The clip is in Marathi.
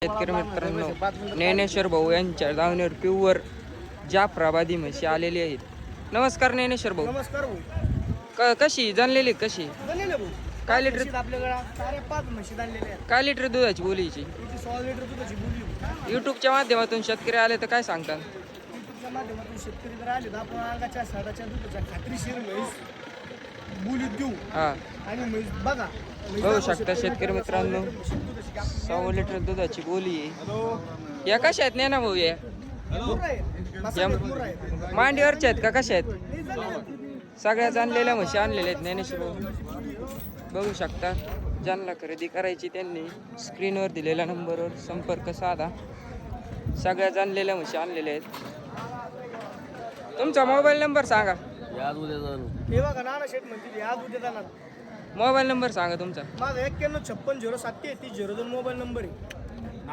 शेतकरी मित्रांनो, ज्ञानेश्वर भाऊ यांच्या दावणीवर प्युअर जाफराबादी म्हशी आलेली आहेत. नमस्कार ज्ञानेश्वर भाऊ. नमस्कार भाऊ. कशी जाणलेली कशी बनलेलं भाऊ. काय लिटर आपल्याकडे सारे 5 म्हशी आणलेल्या आहेत. काय लिटर दुधाची बोलीची? इथे 100 लिटर दुधाची बोली. युट्यूबच्या माध्यमातून शेतकरी आले तर काय सांगतात? युट्यूबच्या माध्यमातून शेतकरी जर आले तर आपण अंगाच्या साडाच्या दुधाच्या खात्रीशीर म्हैस बोलीत देऊ. हा, आणि म्हैस बघा. बघू शकता शेतकरी मित्रांनो, 100 लिटर दुधाची बोली आहे. या कशा आहेत ज्ञाना भाऊ? या मांडीवरच्या आहेत का कशा आहेत? सगळ्या जाणलेल्या म्हशी आणलेल्या आहेत ज्ञानेश्वर भाऊ. बघू शकता, ज्यांना खरेदी करायची त्यांनी स्क्रीनवर दिलेल्या नंबरवर संपर्क साधा. सगळ्या जाणलेल्या म्हशी आणलेल्या आहेत. तुमचा मोबाईल नंबर सांगा. हे बघा नाना शेठ म्हणते आज उद्या जाणार. मोबाईल नंबर सांगा तुमचा. माझा 91 56 07 33 02 मोबाईल नंबर आहे.